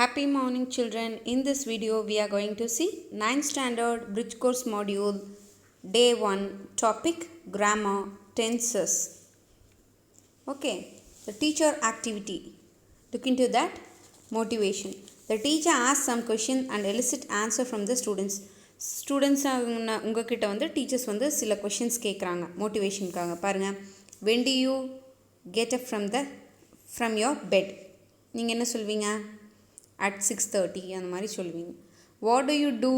Happy morning children. In this video we are going to see 9th standard bridge course module day 1 topic grammar tenses. Okay, the teacher activity. Look into that. Motivation. The teacher asks some question and elicit answer from the students. Students உங்ககிட்ட வந்து teachers வந்து சில questions கேட்குறாங்க மோட்டிவேஷனுக்காக. பாருங்கள், when do you get up from your bed? நீங்கள் என்ன சொல்வீங்க? At 6:30 அந்த மாதிரி சொல்வீங்க. What do you do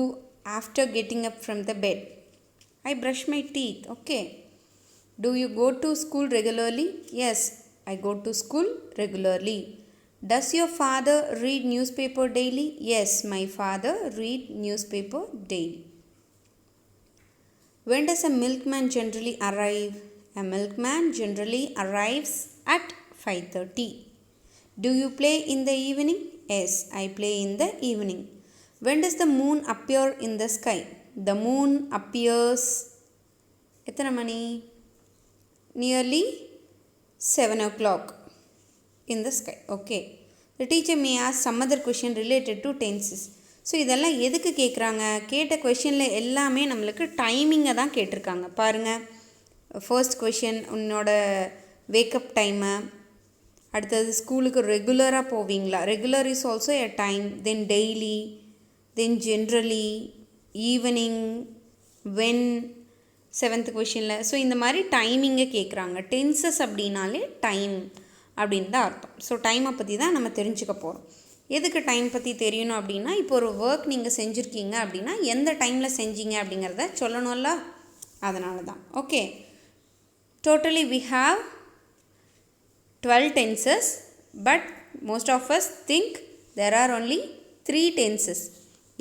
after getting up from the bed? I brush my teeth. Okay. Do you go to school regularly? Yes, I go to school regularly. Does your father read newspaper daily? Yes, my father read newspaper daily. When does a milkman generally arrive? A milkman generally arrives at 5:30. Do you play in the evening? Yes, I play in the evening. When does the moon appear in the sky? The moon appears எத்தனை மணி? Nearly 7 o'clock in the sky. Okay. The teacher may ask some other question related to tenses. So இதெல்லாம் எதுக்கு கேட்குறாங்க? கேட்ட கொஷனில் எல்லாமே நம்மளுக்கு டைமிங்கை தான் கேட்டிருக்காங்க. பாருங்கள், ஃபர்ஸ்ட் கொஷின் உன்னோட வேக்கப் டைமு, அடுத்தது ஸ்கூலுக்கு ரெகுலராக போவீங்களா? Regular is also a time. Then daily, then generally, evening, when, seventh கொஷினில். ஸோ இந்த மாதிரி டைமிங்கை கேட்குறாங்க. டென்சஸ் அப்படின்னாலே டைம் அப்படின்னு தான் அர்த்தம். ஸோ டைமை பற்றி தான் நம்ம தெரிஞ்சுக்க போகிறோம். எதுக்கு டைம் பற்றி தெரியணும் அப்படின்னா, இப்போ ஒரு ஒர்க் நீங்கள் செஞ்சுருக்கீங்க அப்படின்னா எந்த டைமில் செஞ்சீங்க அப்படிங்கிறத சொல்லணும்ல, அதனால தான். Okay, totally we have 12 tenses, but most of us think there are only 3 tenses.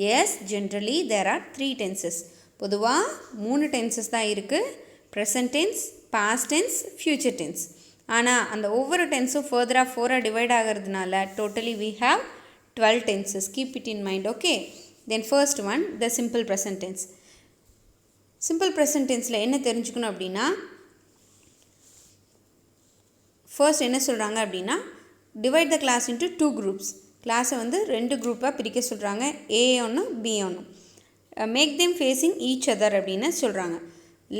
Yes, generally there are 3 tenses. பொதுவாக 3 tenses தான் இருக்குது. present tense, past tense, future tense. ஆனால் அந்த ஒவ்வொரு டென்ஸும் ஃபர்தராக 4 டிவைட் ஆகிறதுனால totally we have 12 tenses. Keep it in mind. Okay, then first one, the simple present tense. simple present tenseல என்ன தெரிஞ்சுக்கணும் அப்படின்னா, ஃபர்ஸ்ட் என்ன சொல்கிறாங்க அப்படின்னா, divide the class into 2 groups. கிளாஸை வந்து 2 குரூப்பாக பிரிக்க சொல்கிறாங்க. ஏ ஒன்று, பி ஒன்று. Make them facing each other அப்படின்னு சொல்கிறாங்க.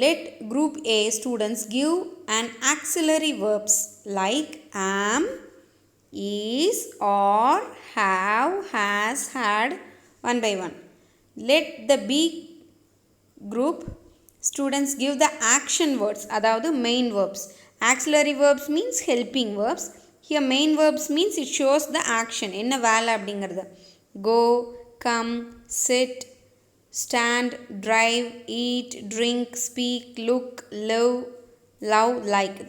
Let group A students give and auxiliary verbs like am, is, are, have, has, had, one by one. Let the B group students give the action words, அதாவது main verbs. Auxiliary verbs means helping verbs. Here main verbs means it shows the action. என்ன வேலை அப்படிங்கிறது. Go, come, sit, stand, drive, eat, drink, speak, look, live, love, like,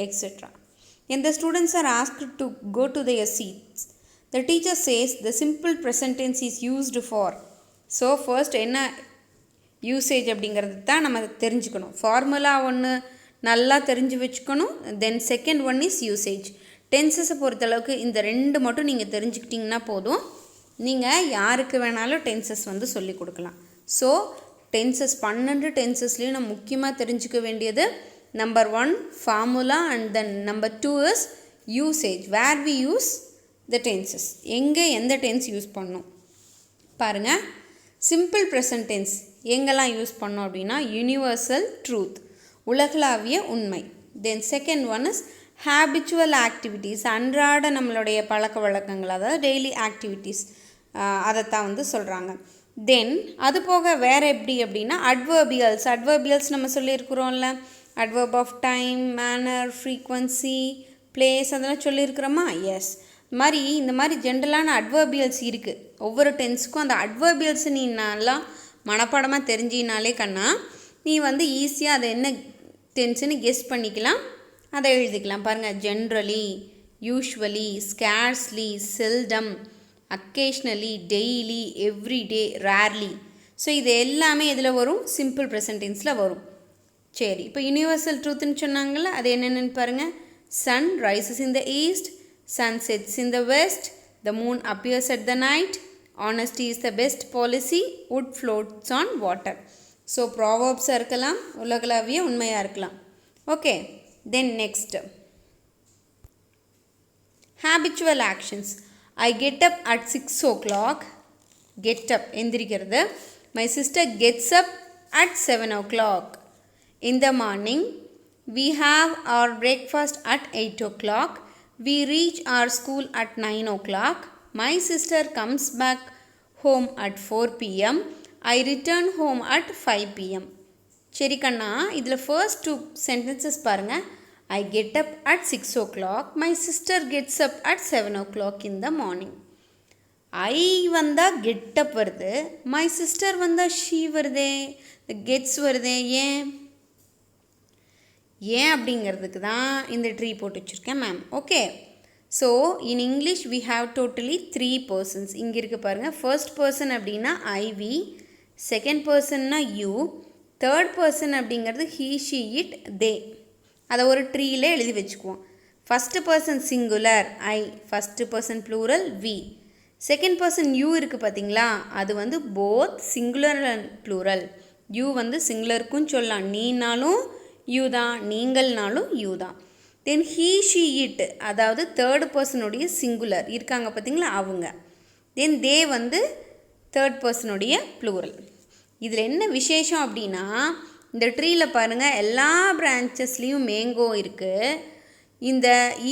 etc. When the students are asked to go to their seats, the teacher says the simple present tense is used for. So first என்ன usage அப்படிங்கிறது தான் நம்ம தெரிஞ்சுக்கணும். Formula ஒன்று நல்லா தெரிஞ்சு வச்சுக்கணும். Then second one is usage. டென்சஸை பொறுத்தளவுக்கு இந்த 2 மட்டும் நீங்கள் தெரிஞ்சுக்கிட்டிங்கன்னா போதும். நீங்கள் யாருக்கு வேணாலும் டென்சஸ் வந்து சொல்லி கொடுக்கலாம். ஸோ டென்சஸ் 12 டென்சஸ்லேயும் நம்ம முக்கியமாக தெரிஞ்சுக்க வேண்டியது number 1 formula and then number 2 is usage, where we use the tenses, எங்கே எந்த டென்ஸ் யூஸ் பண்ணணும். பாருங்கள், சிம்பிள் ப்ரெசன்ட் டென்ஸ் எங்கெல்லாம் யூஸ் பண்ணோம் அப்படின்னா, யூனிவர்சல் ட்ரூத், உலகளாவிய உண்மை. Then second one is habitual activities, அன்றாட நம்மளுடைய பழக்க வழக்கங்கள், அதாவது டெய்லி ஆக்டிவிட்டீஸ், அதைத்தான் வந்து சொல்கிறாங்க. தென் அது போக வேறு எப்படி அப்படின்னா அட்வர்பியல்ஸ் நம்ம சொல்லியிருக்கிறோம்ல, adverb of time, manner, frequency, place, அதெல்லாம் சொல்லியிருக்கிறோமா? எஸ். இந்த மாதிரி ஜென்ரலான அட்வர்பியல்ஸ் இருக்குது ஒவ்வொரு டென்ஸுக்கும். அந்த அட்வர்பியல்ஸ் நீ நல்லா மனப்பாடமாக தெரிஞ்சினாலே கண்ணா, நீ வந்து ஈஸியாக அதை என்ன டென்ஸ்னு கெஸ் பண்ணிக்கலாம், அதை எழுதிக்கலாம். பாருங்கள், generally, usually, scarcely, seldom, occasionally, daily, everyday, rarely. So இது எல்லாமே இதில் வரும், சிம்பிள் ப்ரெசன்ட் டென்ஸில் வரும். சரி, இப்போ யூனிவர்சல் ட்ரூத்துன்னு சொன்னாங்கள்ல, அது என்னென்னு பாருங்கள். Sun rises in the east, sun sets in the west, the moon appears at the night, honesty is the best policy, wood floats on water. So ப்ராவர்ப்ஸாக இருக்கலாம், உலகளாவிய உண்மையாக இருக்கலாம். Okay, then next habitual actions. I get up at 6 o'clock. Get up, எந்திரிக்கிறது. My sister gets up at 7 o'clock. In the morning, we have our breakfast at 8 o'clock. We reach our school at 9 o'clock. My sister comes back home at 4 p.m. I return home at 5 p.m. சரி கண்ணா, இதில் first 2 sentences பாருங்கள். I get up at 6 o'clock. My sister gets up at 7 o'clock in the morning. I வந்தால் get up வருது. My sister வந்தால் she வருதே, gets வருதே. ஏன் அப்படிங்கிறதுக்கு தான் இந்த ட்ரீ போட்டு வச்சுருக்கேன் ma'am. Okay, so in English we have totally 3 persons. இங்கே இருக்குது பாருங்கள். ஃபர்ஸ்ட் பர்சன் அப்படின்னா I, we. செகண்ட் பர்சன்னா you. தேர்ட் பர்சன் அப்படிங்கிறது he, she, it, they. அதை ஒரு ட்ரீயில் எழுதி வச்சுக்குவோம். First person singular I, first person plural we. Second person you இருக்குது பார்த்தீங்களா, அது வந்து both singular and plural. You வந்து சிங்குலருக்கும் சொல்லலாம், நீனாலும் யூ தான், நீங்கள்னாலும் யூ தான். தென் ஹீ, ஷி, இட், அதாவது தேர்டு பர்சனுடைய சிங்குலர் இருக்காங்க பார்த்தீங்களா அவங்க. தென் தே வந்து தேர்ட் பர்சனுடைய ப்ளூரல். இதில் என்ன விசேஷம் அப்படின்னா, இந்த ட்ரீயில் பாருங்கள் எல்லா பிரான்ச்சஸ்லேயும் மேங்கோ இருக்குது. இந்த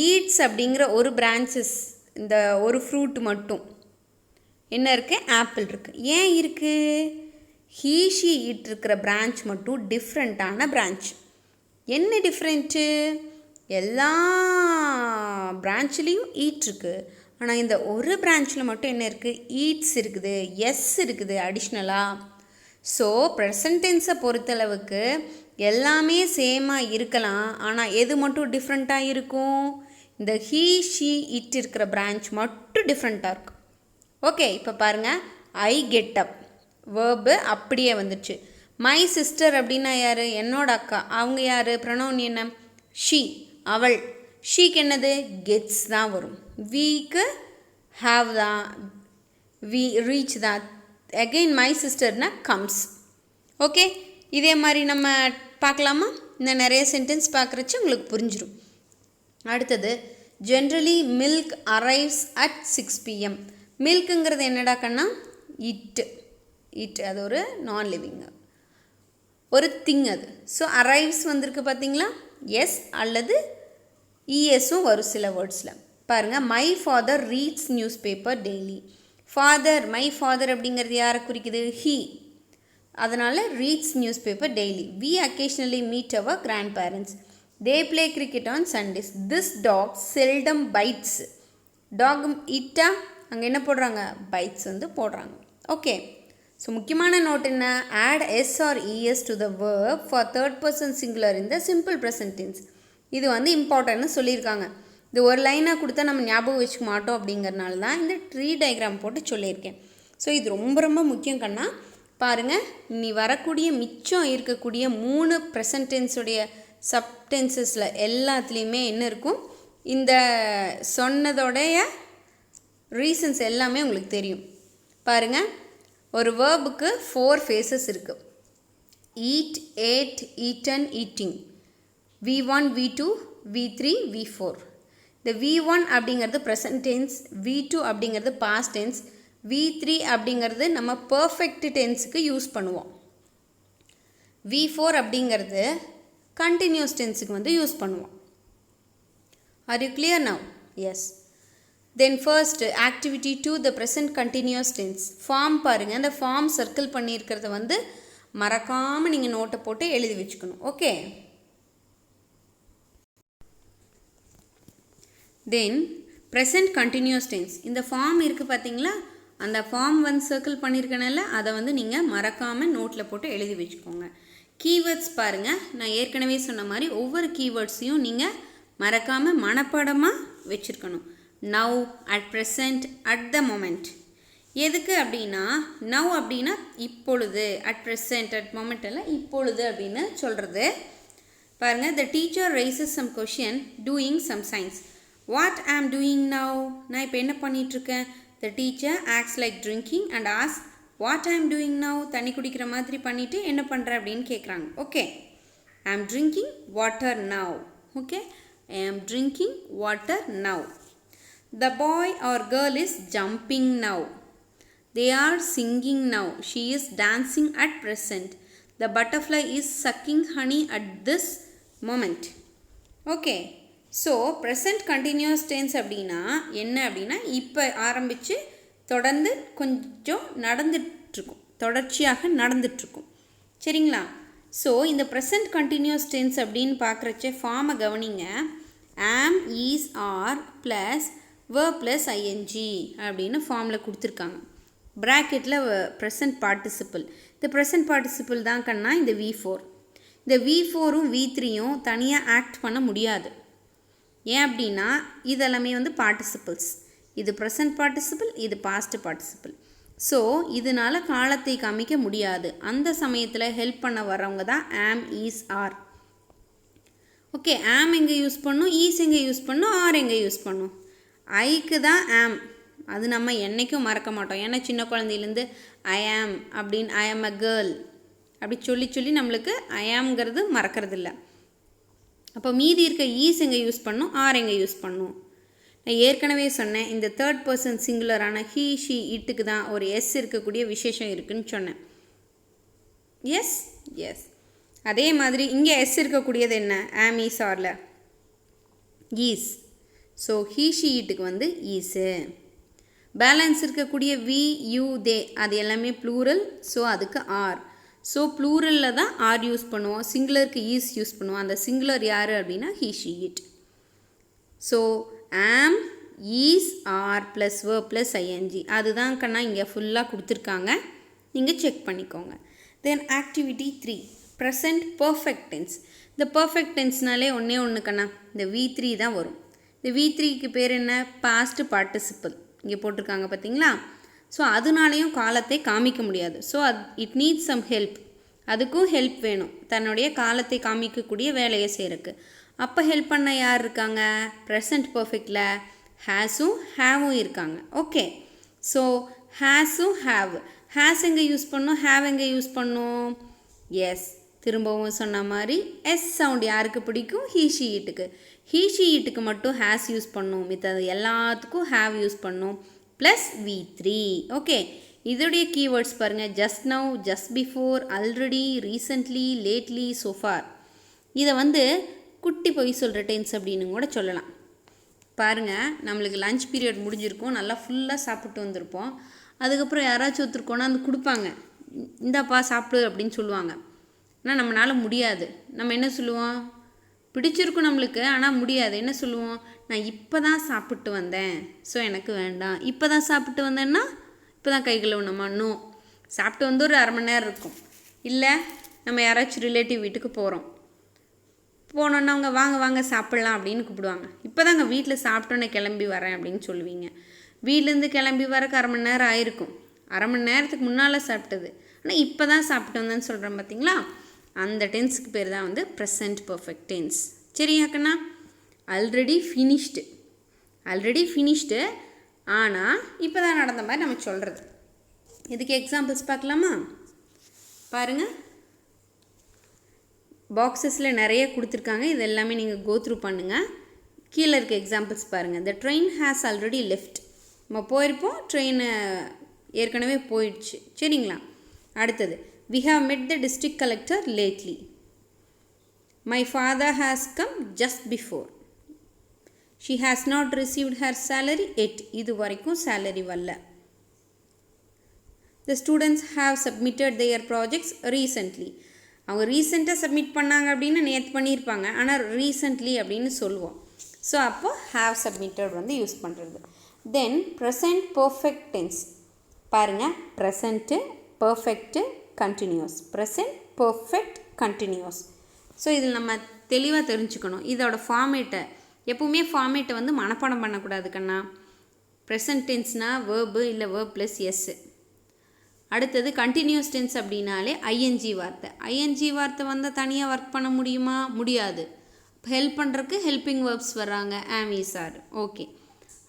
ஈட்ஸ் அப்படிங்கிற ஒரு பிரான்ச்சஸ், இந்த ஒரு ஃப்ரூட் மட்டும் என்ன இருக்குது, ஆப்பிள் இருக்குது. ஏன் இருக்குது? ஹீ, ஷி, இட் இருக்கிற பிரான்ச் மட்டும் டிஃப்ரெண்ட்டான பிரான்ச். என்ன டிஃப்ரெண்ட்டு? எல்லா பிரான்ச்லேயும் ஈட் இருக்குது, ஆனால் இந்த ஒரு பிரான்ச்சில் மட்டும் என்ன இருக்குது, ஈட்ஸ் இருக்குது, எஸ் இருக்குது அடிஷ்னலாக. ஸோ ப்ரெசன்ட் டென்ஸை பொறுத்தளவுக்கு எல்லாமே சேமாக இருக்கலாம், ஆனால் எது மட்டும் டிஃப்ரெண்ட்டாக இருக்கும், இந்த ஹீ, ஷி, இட் இருக்கிற பிரான்ச் மட்டும் டிஃப்ரெண்ட்டாக இருக்கும். ஓகே, இப்போ பாருங்கள். ஐ கெட் அப் வேர்பு அப்படியே வந்துடுச்சு. மை சிஸ்டர் அப்படின்னா யார்? என்னோட அக்கா. அவங்க யார்? ப்ரொனவுன் என்ன? ஷி, அவள். ஷீக்கு என்னது? கெட்ஸ் தான் வரும். வீக்கு ஹாவ் தான், வி ரீச் தான். அகெயின் மை சிஸ்டர்னா கம்ஸ். ஓகே, இதே மாதிரி நம்ம பார்க்கலாமா? இந்த நிறைய சென்டென்ஸ் பார்க்குறச்சு உங்களுக்கு புரிஞ்சிடும். அடுத்தது, generally milk arrives at 6 p.m. மில்க்குங்கிறது என்னடா கண்ணா? இட் அது ஒரு நான் லிவிங் ஒரு திங் அது. ஸோ அரைவ்ஸ் வந்திருக்கு பார்த்தீங்களா? எஸ் அல்லது இஎஸும் வரும் சில வேர்ட்ஸில். பாருங்கள், my father reads newspaper daily. Father, my father அப்படிங்கிறது யாரை குறிக்குது? ஹீ. அதனால் reads newspaper daily. We occasionally meet our grandparents. They play cricket on Sundays. This dog seldom bites. Dog இட்டா, அங்கே என்ன போடுறாங்க? பைட்ஸ் வந்து போடுறாங்க. ஓகே, ஸோ முக்கியமான நோட் என்ன? Add s or es to the verb for third person singular in the simple present tense. இது வந்து இம்பார்ட்டன்ட்னு சொல்லியிருக்காங்க. இது ஒரு லைனாக கொடுத்தா நம்ம ஞாபகம் வச்சுக்க மாட்டோம், அப்படிங்கிறனால தான் இந்த ட்ரீ டயக்ராம் போட்டு சொல்லியிருக்கேன். ஸோ இது ரொம்ப ரொம்ப முக்கியம் கண்ணா. பாருங்கள், இனி வரக்கூடிய மிச்சம் இருக்கக்கூடிய 3 ப்ரெசன்ட் டென்ஸுடைய சப்டென்சஸில் எல்லாத்துலேயுமே என்ன இருக்கும், இந்த சொன்னதோடைய ரீசன்ஸ் எல்லாமே உங்களுக்கு தெரியும். பாருங்கள், ஒரு வேர்புக்கு 4 ஃபேஸஸ் இருக்குது. Eat, ate, eaten, eating. V1, V2, V3, V4. இந்த V1 அப்படிங்கிறது ப்ரெசன்ட் டென்ஸ், V2 அப்படிங்கிறது பாஸ்ட் டென்ஸ், V3 அப்படிங்கிறது நம்ம பர்ஃபெக்ட் டென்ஸுக்கு யூஸ் பண்ணுவோம். V4 அப்படிங்கிறது கண்டினியூஸ் டென்ஸுக்கு வந்து யூஸ் பண்ணுவோம். Are you clear now? Yes. Then first activity 2, the present continuous tense. Form பாருங்கள், அந்த ஃபார்ம் சர்க்கிள் பண்ணியிருக்கிறத வந்து மறக்காமல் நீங்கள் நோட்டை போட்டு எழுதி வச்சுக்கணும். Okay, then present continuous tense. இந்த ஃபார்ம் இருக்குது பார்த்தீங்களா, அந்த ஃபார்ம் வந்து சர்க்கிள் பண்ணியிருக்கனால அதை வந்து நீங்கள் மறக்காமல் நோட்டில் போட்டு எழுதி வச்சுக்கோங்க. கீவேர்ட்ஸ் பாருங்கள், நான் ஏற்கனவே சொன்ன மாதிரி ஒவ்வொரு கீவேர்ட்ஸையும் நீங்கள் மறக்காமல் மனப்பாடமாக வச்சுருக்கணும். Now, at present, at the moment. எதுக்கு அப்படின்னா, நவ் அப்படின்னா இப்பொழுது, அட் ப்ரெசன்ட், அட் மொமெண்ட் எல்லாம் இப்பொழுது அப்படின்னு சொல்கிறது. பாருங்கள், the teacher raises some question doing some science. What I am doing now, நான் இப்போ என்ன பண்ணிகிட்ருக்கேன். The teacher acts like drinking and ஆஸ் what I am doing now, தண்ணி குடிக்கிற மாதிரி பண்ணிவிட்டு என்ன பண்ணுறேன் அப்படின்னு கேட்குறாங்க. ஓகே, ஐ ஆம் ட்ரிங்கிங் வாட்டர் நவ். ஓகே, ஐ ஆம் drinking water now. The boy or girl is jumping now. They are singing now. She is dancing at present. The butterfly is sucking honey at this moment. Okay. So present continuous tense அப்படின்னா என்ன அப்படின்னா இப்போ ஆரம்பித்து தொடர்ந்து கொஞ்சம் நடந்துட்டுருக்கும், தொடர்ச்சியாக நடந்துட்டுருக்கும். சரிங்களா? So இந்த ப்ரெசண்ட் கண்டினியூஸ் டென்ஸ் அப்படின்னு பார்க்குறச்ச ஃபார்மை கவனிங்க. Am, is, are plus verb plus ING அப்படின்னு ஃபார்மில் கொடுத்துருக்காங்க. ப்ராக்கெட்டில் ப்ரெசண்ட் பார்ட்டிசிபிள். இந்த ப்ரெசண்ட் பார்ட்டிசிபிள் தான் கண்ணா இந்த V4. இந்த V4ம் V3யும் தனியாக ஆக்ட் பண்ண முடியாது. ஏன் அப்படின்னா இதெல்லாமே வந்து பார்ட்டிசிபிள்ஸ். இது ப்ரெசண்ட் பார்ட்டிசிபிள், இது பாஸ்ட் பார்ட்டிசிபிள். ஸோ இதனால் காலத்தை காமிக்க முடியாது. அந்த சமயத்தில் ஹெல்ப் பண்ண வரவங்க தான் ஆம், ஈஸ், ஆர். ஓகே, ஆம் எங்கே யூஸ் பண்ணும், ஈஸ் எங்கே யூஸ் பண்ணும், ஆர் எங்கே யூஸ் பண்ணும்? ஐக்கு தான் ஆம். அது நம்ம என்றைக்கும் மறக்க மாட்டோம். ஏன்னா சின்ன குழந்தையிலேருந்து ஐ ஆம் அப்படின்னு, ஐ ஆம் அ கேர்ள் அப்படி சொல்லி சொல்லி நம்மளுக்கு ஐ ஆம்ங்கிறது மறக்கிறது இல்லை. அப்போ மீதி இருக்க ஈஸ் எங்கே யூஸ் பண்ணும், ஆர் எங்கே யூஸ் பண்ணும்? நான் ஏற்கனவே சொன்னேன், இந்த தேர்ட் பர்சன் சிங்குலரான ஹீ, ஷி, இட்டுக்கு தான் ஒரு எஸ் இருக்கக்கூடிய விசேஷம் இருக்குதுன்னு சொன்னேன். S S. அதே மாதிரி இங்கே எஸ் இருக்கக்கூடியது என்ன? ஆம், ஈஸ், ஆரில் ஈஸ். ஸோ ஹீ, ஷி, இட்டுக்கு வந்து ஈஸு. பேலன்ஸ் இருக்கக்கூடிய வி, யூ, தே அது எல்லாமே ப்ளூரல். ஸோ அதுக்கு ஆர். ஸோ ப்ளூரலில் தான் ஆர் யூஸ் பண்ணுவோம், சிங்குலருக்கு ஈஸ் யூஸ் பண்ணுவோம். அந்த சிங்குலர் யார் அப்படின்னா he, she, it. So am, is, are plus verb plus ING அதுதான் கண்ணா இங்கே ஃபுல்லாக கொடுத்துருக்காங்க. நீங்கள் செக் பண்ணிக்கோங்க. Then activity 3 present perfect tense. இந்த பர்ஃபெக்ட் டென்ஸ்னாலே ஒன்று கண்ணா இந்த V3 தான் வரும். இந்த V3க்கு பேர் என்ன? Past participle. இங்கே போட்டிருக்காங்க பார்த்தீங்களா? ஸோ அதனாலேயும் காலத்தை காமிக்க முடியாது. So it needs some help. அதுக்கும் ஹெல்ப் வேணும், தன்னுடைய காலத்தை காமிக்கக்கூடிய வேலையை செய்கிறதுக்கு. அப்போ ஹெல்ப் பண்ண யார் இருக்காங்க? ப்ரெசண்ட் பர்ஃபெக்டில் ஹேஸும் ஹேவும் இருக்காங்க. ஓகே, ஸோ ஹேஸும் ஹேவ். ஹேஸ் எங்கே யூஸ் பண்ணும், ஹேவ் எங்கே யூஸ் பண்ணும்? எஸ், திரும்பவும் சொன்ன மாதிரி எஸ் சவுண்ட் யாருக்கு பிடிக்கும்? ஹீ, ஷி, இட்டுக்கு. ஹீ, ஷி, இட்டுக்கு மட்டும் ஹேஸ் யூஸ் பண்ணும், மித்தது எல்லாத்துக்கும் ஹேவ் யூஸ் பண்ணும் ப்ளஸ் V3. ஓகே, இதோடைய கீவேர்ட்ஸ் பாருங்கள். Just now, just before, already, recently, lately, so far. இதை வந்து குட்டி பொய் சொல்கிற டென்ஸ் அப்படின்னு கூட சொல்லலாம். பாருங்கள், நம்மளுக்கு லஞ்ச் பீரியட் முடிஞ்சிருக்கும், நல்லா ஃபுல்லாக சாப்பிட்டு வந்திருப்போம். அதுக்கப்புறம் யாராச்சும் ஒருத்தர் கொண்டாந்து கொடுப்பாங்க, இந்தாப்பா சாப்பிடு அப்படின்னு சொல்லுவாங்க. ஆனால் நம்மளால் முடியாது. நம்ம என்ன சொல்லுவோம்? பிடிச்சிருக்கும் நம்மளுக்கு, ஆனால் முடியாது. என்ன சொல்லுவோம்? நான் இப்போ தான் சாப்பிட்டு வந்தேன், ஸோ எனக்கு வேண்டாம். இப்போ தான் சாப்பிட்டு வந்தேன்னா இப்போ தான் கை கழுவணுமா? நோ. சாப்பிட்டு வந்து ஒரு 1/2 மணி நேரம் இருக்கும். இல்லை நம்ம யாராச்சும் ரிலேட்டிவ் வீட்டுக்கு போகிறோம், போனோன்னா அவங்க வாங்க வாங்க சாப்பிட்லாம் அப்படின்னு கூப்பிடுவாங்க. இப்போ தாங்க வீட்டில் சாப்பிட்டோன்னே கிளம்பி வரேன் அப்படின்னு சொல்லுவீங்க. வீட்டிலேருந்து கிளம்பி வரக்கு 1/2 மணி நேரம் ஆயிருக்கும். 1/2 மணி நேரத்துக்கு முன்னால் சாப்பிட்டது, ஆனால் இப்போ தான் சாப்பிட்டு வந்தேன்னு சொல்கிறேன் பார்த்தீங்களா? அந்த டென்ஸுக்கு பேர் தான் வந்து ப்ரெசண்ட் பர்ஃபெக்ட் டென்ஸ். சரியாக்கண்ணா? ஆல்ரெடி ஃபினிஷ்டு ஆனால் இப்போ தான் நடந்த மாதிரி நம்ம சொல்கிறது. இதுக்கு எக்ஸாம்பிள்ஸ் பார்க்கலாமா? பாருங்கள், பாக்ஸஸில் நிறைய கொடுத்துருக்காங்க. இது எல்லாமே நீங்கள் கோத்ரூ பண்ணுங்கள். கீழே இருக்க எக்ஸாம்பிள்ஸ் பாருங்கள். த ட்ரெயின் ஹேஸ் ஆல்ரெடி லெஃப்ட். நம்ம போயிருப்போம், ட்ரெயின் ஏற்கனவே போயிடுச்சு. சரிங்களா? அடுத்தது, we have met the district collector lately. My father has come just before. She has not received her salary yet. இது வரைக்கும் salary வரல. The students have submitted their projects recently. அவங்க ரீசெண்டாக சப்மிட் பண்ணாங்க அப்படின்னு நேற்று பண்ணியிருப்பாங்க, ஆனால் ரீசெண்ட்லி அப்படின்னு சொல்லுவோம். ஸோ அப்போ have submitted வந்து யூஸ் பண்ணுறது. தென் ப்ரெசண்ட் பர்ஃபெக்ட் டென்ஸ் பாருங்கள். Present, perfect, continuous. Present perfect continuous. So இதில் நம்ம தெளிவாக தெரிஞ்சுக்கணும் இதோட ஃபார்மேட்டை. எப்போவுமே ஃபார்மேட்டை வந்து மனப்பாடம் பண்ணக்கூடாது கண்ணா. ப்ரெசன்ட் டென்ஸ்னால் வேர்பு இல்லை வேர்ப் ப்ளஸ் எஸ்ஸு. அடுத்தது கண்டினியூஸ் டென்ஸ் அப்படின்னாலே ஐஎன்ஜி வார்த்தை. ஐஎன்ஜி வார்த்தை வந்தால் தனியாக ஒர்க் பண்ண முடியுமா? முடியாது. ஹெல்ப் பண்ணுறதுக்கு ஹெல்பிங் வேர்ப்ஸ் வர்றாங்க, ஆம், இஸ், ஆர். ஓகே.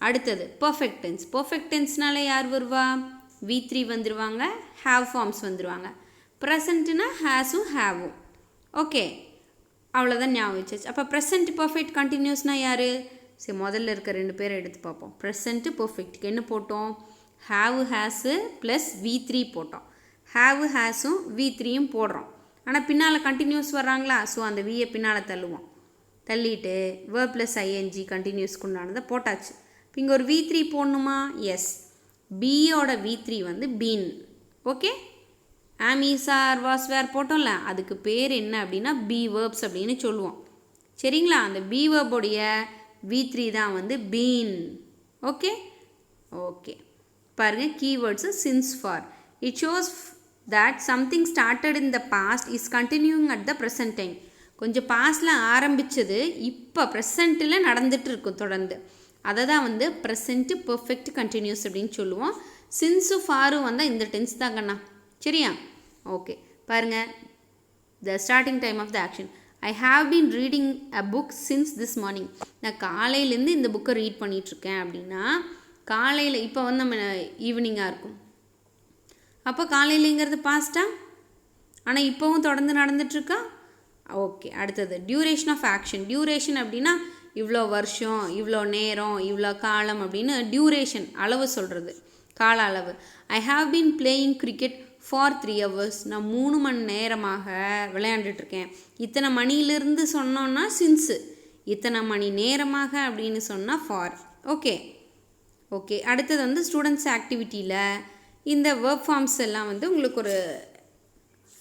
அடுத்தது பர்ஃபெக்ட் டென்ஸ். பர்ஃபெக்ட் டென்ஸ்னாலே யார் வருவா? V3 வந்துடுவாங்க, ஹேவ் ஃபார்ம்ஸ் வந்துடுவாங்க. ப்ரெசண்ட்னா ஹேஸும் ஹேவும். ஓகே, அவ்வளோதான் ஞாபகம் வச்சாச்சு. அப்போ ப்ரெசண்ட் பர்ஃபெக்ட் கண்டினியூஸ்னால் யார்? சரி முதல்ல இருக்க ரெண்டு பேரை எடுத்து பார்ப்போம். ப்ரெசண்ட்டு பர்ஃபெக்ட்டுக்கு என்ன போட்டோம்? ஹாவ் ஹேஸு ப்ளஸ் V3 போட்டோம். ஹாவ் ஹேஸும் V3யும் போடுறோம். ஆனால் பின்னால் கண்டினியூஸ் வர்றாங்களா? ஸோ அந்த வியை பின்னால் தள்ளுவோம். தள்ளிட்டு verb ப்ளஸ் ing கண்டினியூஸ்க்கு உண்டானதை போட்டாச்சு. இப்போ இங்கே ஒரு V3 போடணுமா? எஸ். பியோட V3 வந்து been. Okay, am is are was were போட்டோம்ல, அதுக்கு பேர் என்ன அப்படின்னா பி வேர்ப்ஸ் அப்படின்னு சொல்லுவோம். சரிங்களா? அந்த பி வேர்புடைய V3 தான் வந்து பீன். ஓகே ஓகே, பாருங்கள் keywords since for. It shows that something started in the past is continuing at the present time. கொஞ்சம் பாஸ்டில் ஆரம்பித்தது இப்போ ப்ரெசண்ட்டில் நடந்துகிட்டு இருக்கும் தொடர்ந்து. அதை தான் வந்து ப்ரெசண்ட்டு பர்ஃபெக்ட் கண்டினியூஸ் அப்படின்னு சொல்லுவோம். சின்ஸு ஃபாரும் வந்தால் இந்த டென்ஸ் தான் கண்ணா. சரியா? ஓகே, பாருங்கள் the starting time of the action. I have been reading a book since this morning. நான் காலையிலேருந்து இந்த புக்கை ரீட் பண்ணிகிட்ருக்கேன் அப்படின்னா காலையில் இப்போ வந்து நம்ம ஈவினிங்காக இருக்கும். அப்போ காலையிலங்கிறது பாஸ்ட்டா, ஆனால் இப்போவும் தொடர்ந்து நடந்துகிட்ருக்கா. ஓகே, அடுத்தது டியூரேஷன் ஆஃப் ஆக்ஷன். டியூரேஷன் அப்படின்னா இவ்வளோ வருஷம், இவ்வளோ நேரம், இவ்வளோ காலம் அப்படின்னு டியூரேஷன் அளவு சொல்கிறது, கால அளவு. ஐ have been playing cricket for 3 hours. நான் 3 மணி நேரமாக விளையாண்டுட்ருக்கேன். இத்தனை மணியிலிருந்து சொன்னோன்னா சின்ஸு, இத்தனை மணி நேரமாக அப்படின்னு சொன்னால் ஃபார். ஓகே ஓகே, அடுத்தது வந்து ஸ்டூடெண்ட்ஸ் ஆக்டிவிட்டியில் இந்த வேர்ப் ஃபார்ம்ஸ் எல்லாம் வந்து உங்களுக்கு ஒரு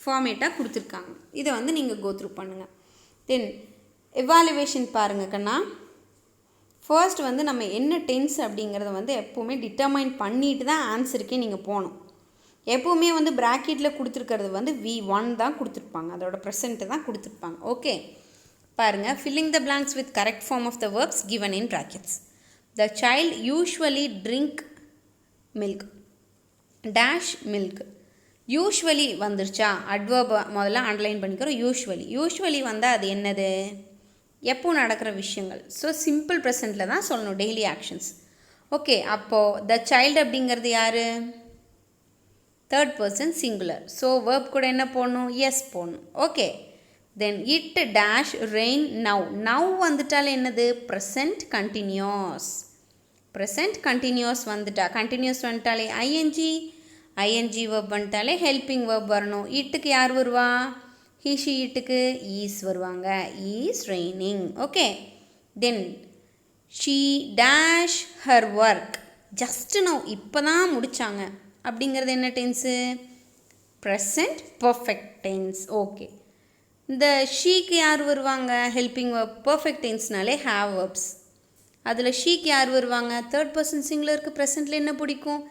ஃபார்மேட்டாக கொடுத்துருக்காங்க. இதை வந்து நீங்கள் கோத்ரூ பண்ணுங்கள். தென் எவாலுவேஷன் பாருங்கள் கண்ணா. ஃபர்ஸ்ட் வந்து நம்ம என்ன டென்ஸ் அப்படிங்கிறத வந்து எப்போவுமே டிட்டர்மைன் பண்ணிட்டு தான் ஆன்சருக்கே நீங்கள் போகணும். எப்போவுமே வந்து ப்ராக்கெட்டில் கொடுத்துருக்கிறது வந்து V1 தான் கொடுத்துருப்பாங்க, அதோட ப்ரெசண்ட்டு தான் கொடுத்துருப்பாங்க. ஓகே, பாருங்கள் filling the blanks with correct form of the verbs given in brackets. The child usually drink milk dash milk. Usually வந்துருச்சா? அட்வர்ப் முதல்ல அண்டர்லைன் பண்ணிக்கிறோம். யூஸ்வலி வந்தால் அது என்னது? எப்போ நடக்கிற விஷயங்கள். ஸோ சிம்பிள் ப்ரெசண்ட்டில் தான் சொல்லணும், டெய்லி ஆக்ஷன்ஸ். ஓகே, அப்போது த சைல்டு அப்படிங்கிறது யார்? Third person singular. So verb கூட என்ன போடணும்? எஸ் போடணும். Okay, then it dash rain now. Now வந்துட்டாலே என்னது? Present continuous. ப்ரெசண்ட் கண்டினியூஸ் வந்துட்டாலே ஐஎன்ஜி வேர்ப் வந்துட்டாலே ஹெல்பிங் வேர்ப் வரணும். இட்டுக்கு யார் வருவா? ஹீஷி இட்டுக்கு ஈஸ் வருவாங்க. Is raining. Okay, then she dash her work just now. இப்போ தான் முடித்தாங்க அப்படிங்கிறது என்ன tense? Present perfect tense. Okay, இந்த ஷீக்கு யார் வருவாங்க? Helping verb. பர்ஃபெக்ட் டென்ஸ்னாலே ஹேவ் வேர்ப்ஸ். அதில் ஷீக்கு யார் வருவாங்க? தேர்ட் பர்சன் சிங்குலருக்கு ப்ரெசண்ட்டில் என்ன பிடிக்கும்?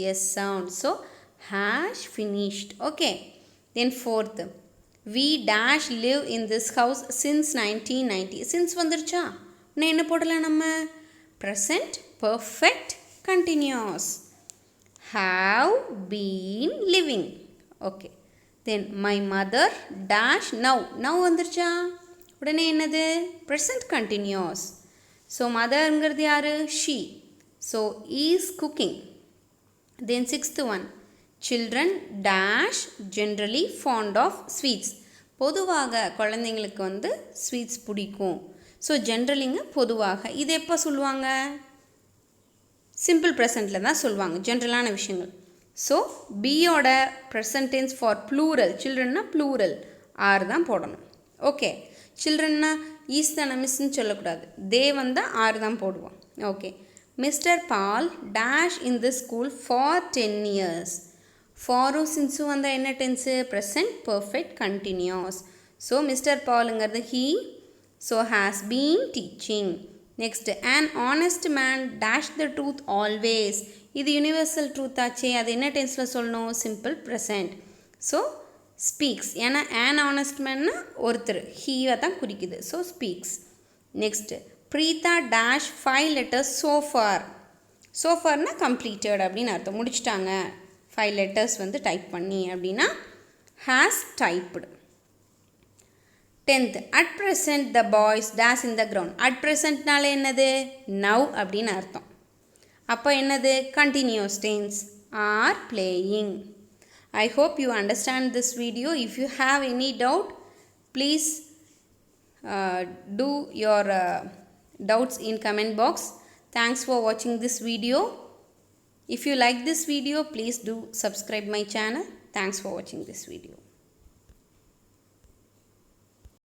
S sound. So has finished. Okay, then fourth we dash live in this house since 1990. Since வந்துருச்சா? இன்னும் என்ன போடலாம் நம்ம? Present perfect continuous. have been living. Okay, then my mother dash now வந்துருச்சா? உடனே என்னது? Present continuous. ஸோ மதர்ங்கிறது யார்? she. So is cooking. Then sixth one, children dash generally fond of sweets. பொதுவாக குழந்தைங்களுக்கு வந்து ஸ்வீட்ஸ் பிடிக்கும். ஸோ ஜென்ரலிங்க பொதுவாக. இது எப்போ சொல்லுவாங்க? சிம்பிள் ப்ரெசண்ட்டில் தான் சொல்லுவாங்க, ஜென்ரலான விஷயங்கள். ஸோ பியோட ப்ரெசன்ட் டென்ஸ் ஃபார் ப்ளூரல், சில்ட்ரன்னா ப்ளூரல் ஆர் தான் போடணும். ஓகே, சில்ட்ரன்னா ஈஸ் தானே, மிஸ்ன்னு சொல்லக்கூடாது. தே வந்தால் ஆர் தான் போடுவோம். Okay, mister Paul dash in the school for 10 years. ஃபாரும் சின்ஸும் வந்தால் என்ன tense? Present perfect continuous. So mister பாலுங்கிறது he. So has been teaching. Next, an honest man dash the truth always. இது யூனிவர்சல் ட்ரூத் ஆச்சே, அது என்ன டென்ஸில் சொல்லணும்? Simple present. So speaks. ஏன்னா an honest manனா ஒருத்தர், ஹீவை தான் குறிக்குது. So speaks. Next, Preetha dash 5 letters so far. so farனா கம்ப்ளீட்டட் அப்படின்னு அர்த்தம், முடிச்சிட்டாங்க. 5 letters வந்து டைப் பண்ணி அப்படின்னா has typed. 10th, at present the boys dash in the ground. at presentனால என்னது? now அப்படின்னு அர்த்தம். அப்போ என்னது? continuous tense are playing. I hope you understand this video. If you have any doubt, please do your doubts in comment box. Thanks for watching this video. If you like this video, please do subscribe my channel. Thanks for watching this video.